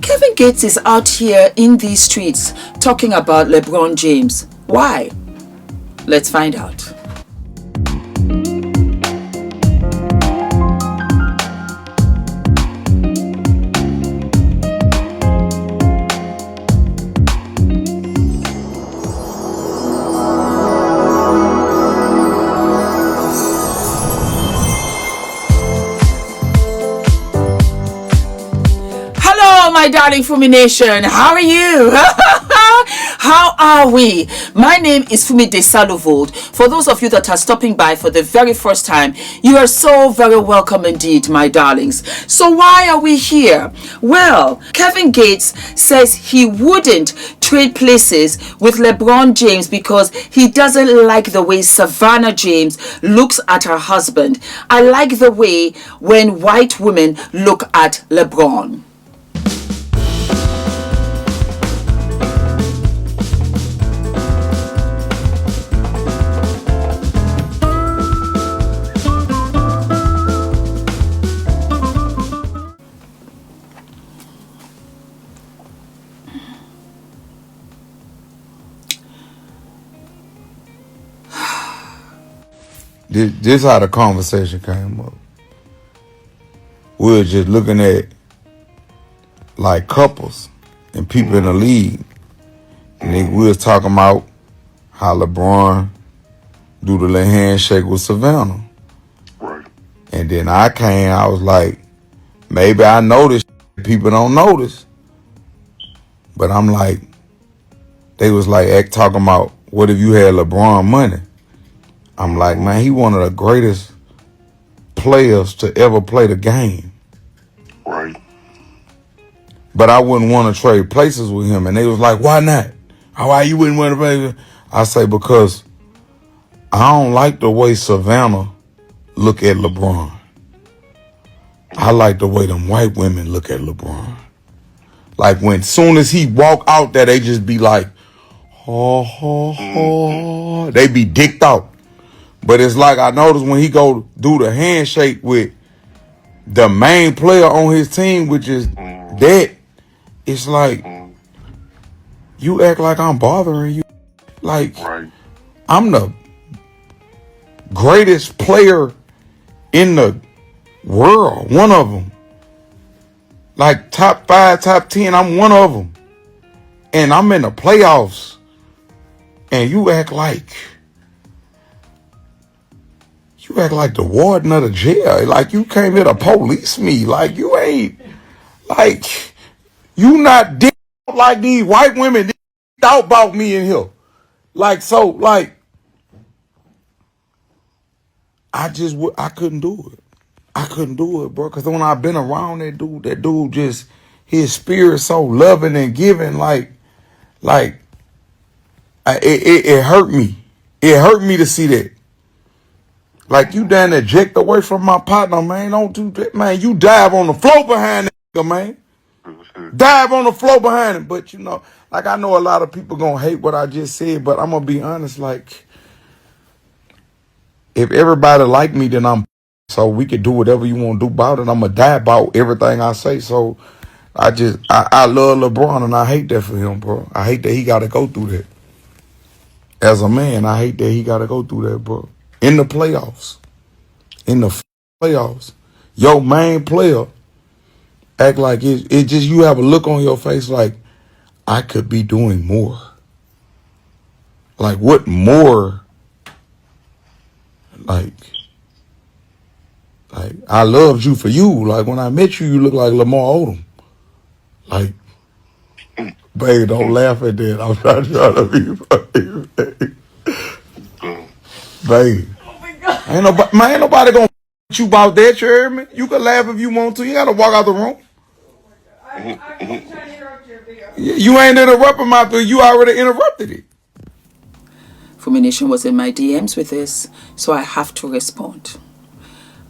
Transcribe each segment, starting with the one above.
Kevin Gates is out here in these streets talking about LeBron James. Why? Let's find out. My darling Fumi Nation, how are you? How are we? My name is Fumidesaluvold. For those of you that are stopping by for the very first time, you are so very welcome indeed, my darlings. So why are we here? Well, Kevin Gates says he wouldn't trade places with LeBron James because he doesn't like the way Savannah James looks at her husband. I like the way when white women look at LeBron. This how the conversation came up. We were just looking at like couples and people in the league, and then we was talking about how LeBron do the little handshake with Savannah. Right. And then I was like, maybe I noticed people don't notice, but I'm like, they was like talking about what if you had LeBron money? I'm like, man, he one of the greatest players to ever play the game. Right. But I wouldn't want to trade places with him. And they was like, why not? Why you wouldn't want to play? I say, because I don't like the way Savannah look at LeBron. I like the way them white women look at LeBron. Like when soon as he walk out there, they just be like, oh. They be dicked out. But it's like I noticed when he go do the handshake with the main player on his team, which is that, it's like, you act like I'm bothering you. Like, Right. I'm the greatest player in the world, one of them. Like top 5, top 10, I'm one of them. And I'm in the playoffs. And you act like the warden of the jail. Like you came here to police me. Like you ain't, like, you not dick like these white women thought about me in here. Like, so, like, I couldn't do it. I couldn't do it, bro. Because when I've been around that dude just, his spirit so loving and giving, it hurt me. It hurt me to see that. Like, you done eject away from my partner, man. Don't do that, man. You dive on the floor behind that nigga, man. Dive on the floor behind him. But, you know, like, I know a lot of people gonna hate what I just said, but I'm gonna be honest, like, if everybody like me, then I'm, so we can do whatever you want to do about it. I'm gonna die about everything I say. So I love LeBron, and I hate that for him, bro. I hate that he gotta go through that. As a man, I hate that he gotta go through that, bro. In the playoffs. Your main player act like it just, you have a look on your face like, I could be doing more. Like, what more? Like, I loved you for you. Like, when I met you, you look like Lamar Odom. Like, babe, don't laugh at that. I'm not trying to be funny, babe. Babe. Oh my God. Ain't nobody gonna you about that, you heard me? You can laugh if you want to. You gotta walk out the room. I'm trying to interrupt your video. You ain't interrupting my thing. You already interrupted it. Fumi Nation was in my DMs with this, so I have to respond.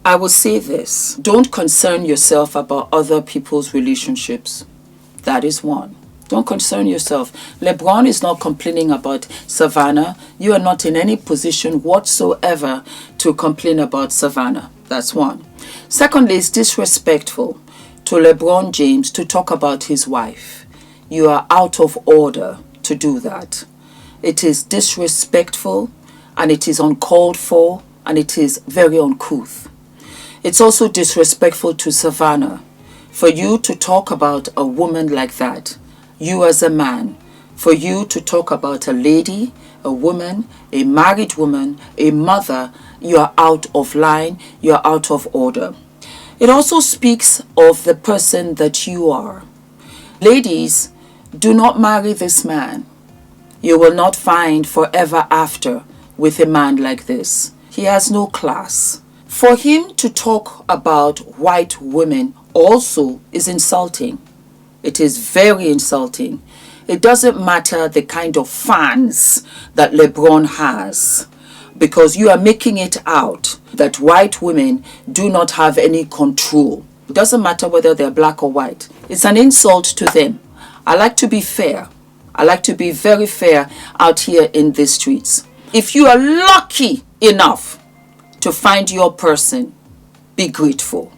I will say this. Don't concern yourself about other people's relationships. That is one. Don't concern yourself. LeBron is not complaining about Savannah. You are not in any position whatsoever to complain about Savannah. That's one. Secondly, it's disrespectful to LeBron James to talk about his wife. You are out of order to do that. It is disrespectful, and it is uncalled for, and it is very uncouth. It's also disrespectful to Savannah for you to talk about a woman like that. You as a man, for you to talk about a lady, a woman, a married woman, a mother, you are out of line, you are out of order. It also speaks of the person that you are. Ladies, do not marry this man. You will not find forever after with a man like this. He has no class. For him to talk about white women also is insulting. It is very insulting. It doesn't matter the kind of fans that LeBron has, because you are making it out that white women do not have any control. It doesn't matter whether they're black or white. It's an insult to them. I like to be fair. I like to be very fair out here in the streets. If you are lucky enough to find your person, be grateful.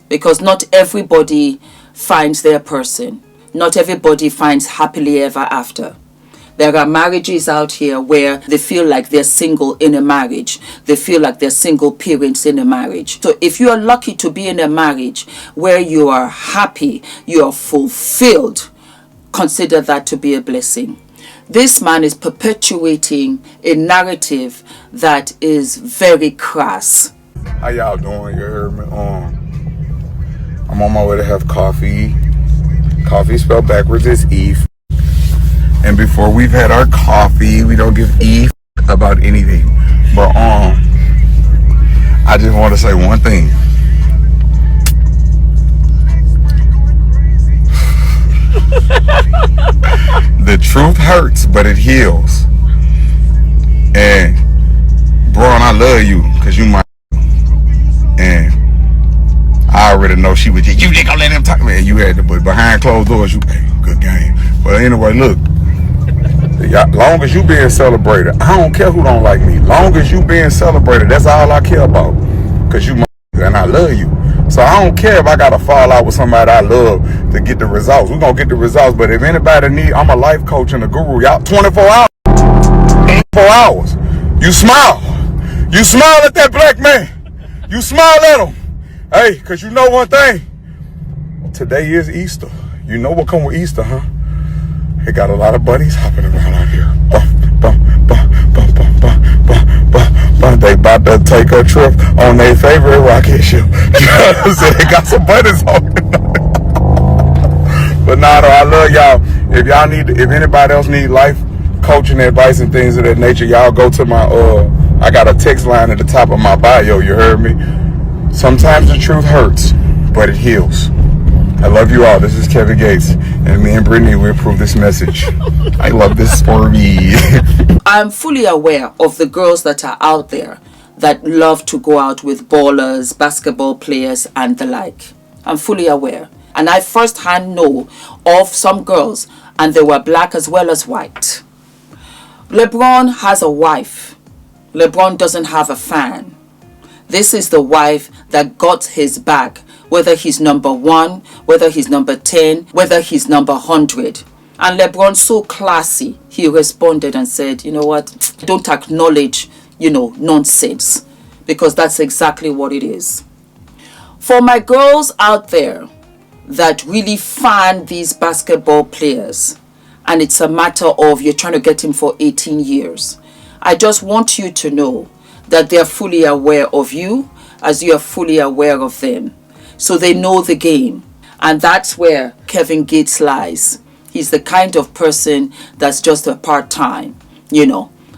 Because not everybody finds their person. Not everybody finds happily ever after. There are marriages out here where they feel like they're single in a marriage. They feel like they're single parents in a marriage. So if you are lucky to be in a marriage where you are happy, you are fulfilled, consider that to be a blessing. This man is perpetuating a narrative that is very crass. How y'all doing? You heard me? I'm on my way to have coffee. Coffee spelled backwards is E. And before we've had our coffee, we don't give E about anything. But I just want to say one thing. The truth hurts, but it heals. And bro, and I love you because you my. And I already know she was just, you ain't gonna let him talk. Man, you had to, but behind closed doors, you, hey, good game. But anyway, look, long as you being celebrated, I don't care who don't like me. Long as you being celebrated, that's all I care about. Cause you my, and I love you. So I don't care if I gotta fall out with somebody I love to get the results. We're gonna get the results. But if anybody need, I'm a life coach and a guru. Y'all 24 hours. 24 hours. You smile. You smile at that black man. You smile at him. Hey, cause you know one thing. Today is Easter. You know what come with Easter, huh? It got a lot of bunnies hopping around out here. They about to take a trip on their favorite rocket ship. They got some bunnies on it. But nah, though, I love y'all. If y'all need, if anybody else need life coaching advice and things of that nature, y'all go to my I got a text line at the top of my bio. You heard me? Sometimes the truth hurts, but it heals. I love you all. This is Kevin Gates, and me and Brittany will approve this message. I love this for me. I'm fully aware of the girls that are out there that love to go out with ballers, basketball players, and the like. I'm fully aware. And I firsthand know of some girls, and they were black as well as white. LeBron has a wife. LeBron doesn't have a fan. This is the wife that got his back, whether he's number 1, whether he's number 10, whether he's number 100. And LeBron, so classy, he responded and said, you know what, don't acknowledge, nonsense, because that's exactly what it is. For my girls out there that really fan these basketball players, and it's a matter of you're trying to get him for 18 years, I just want you to know that they're fully aware of you as you are fully aware of them. So they know the game. And that's where Kevin Gates lies. He's the kind of person that's just a part-time.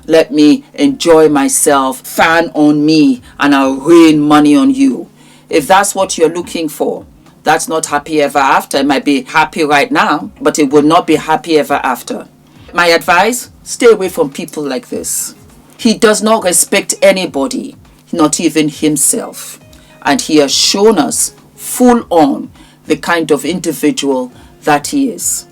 Let me enjoy myself, fan on me, and I'll rain money on you. If that's what you're looking for, that's not happy ever after. It might be happy right now, but it will not be happy ever after. My advice, stay away from people like this. He does not respect anybody, not even himself. And he has shown us full on the kind of individual that he is.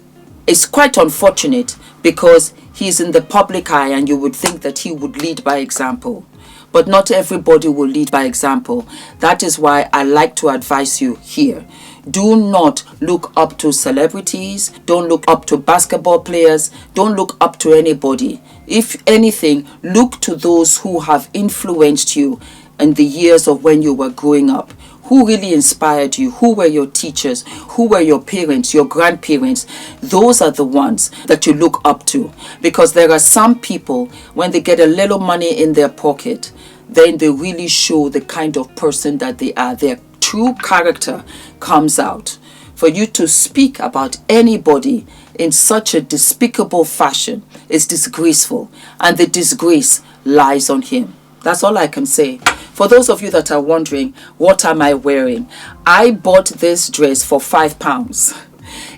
It's quite unfortunate because he's in the public eye and you would think that he would lead by example. But not everybody will lead by example. That is why I like to advise you here. Do not look up to celebrities. Don't look up to basketball players. Don't look up to anybody. If anything, look to those who have influenced you in the years of when you were growing up. Who really inspired you? Who were your teachers? Who were your parents, your grandparents? Those are the ones that you look up to. Because there are some people, when they get a little money in their pocket, then they really show the kind of person that they are. Their true character comes out. For you to speak about anybody in such a despicable fashion is disgraceful, and the disgrace lies on him. That's all I can say. For those of you that are wondering, what am I wearing? I bought this dress for £5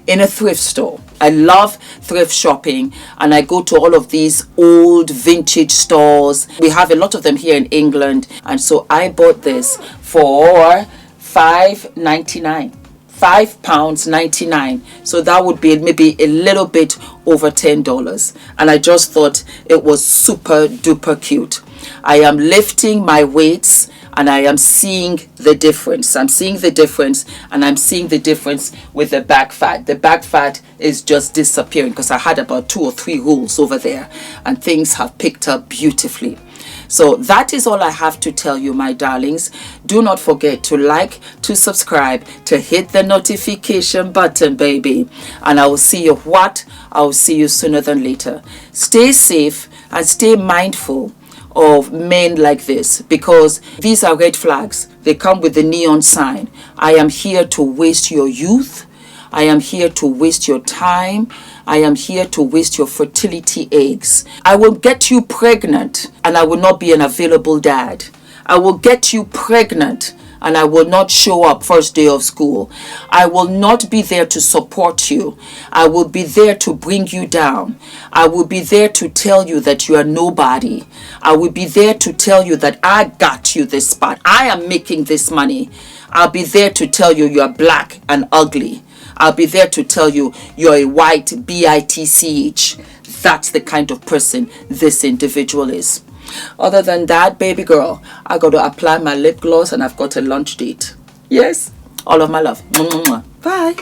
in a thrift store. I love thrift shopping, and I go to all of these old vintage stores. We have a lot of them here in England, and so I bought this for £5.99. £5.99. So that would be maybe a little bit over $10, and I just thought it was super duper cute. I am lifting my weights, and I am seeing the difference. I'm seeing the difference, and I'm seeing the difference with the back fat. The back fat is just disappearing because I had about 2 or 3 rolls over there, and things have picked up beautifully. So that is all I have to tell you, my darlings. Do not forget to like, to subscribe, to hit the notification button, baby. And I will see you I will see you sooner than later. Stay safe and stay mindful of men like this, because these are red flags. They come with the neon sign. I am here to waste your youth. I am here to waste your time. I am here to waste your fertility eggs. I will get you pregnant, and I will not be an available dad. I will get you pregnant, and I will not show up first day of school. I will not be there to support you. I will be there to bring you down. I will be there to tell you that you are nobody. I will be there to tell you that I got you this spot. I am making this money. I'll be there to tell you you are black and ugly. I'll be there to tell you you're a white bitch. That's the kind of person this individual is. Other than that, baby girl, I got to apply my lip gloss, and I've got a lunch date. Yes, all of my love. Bye.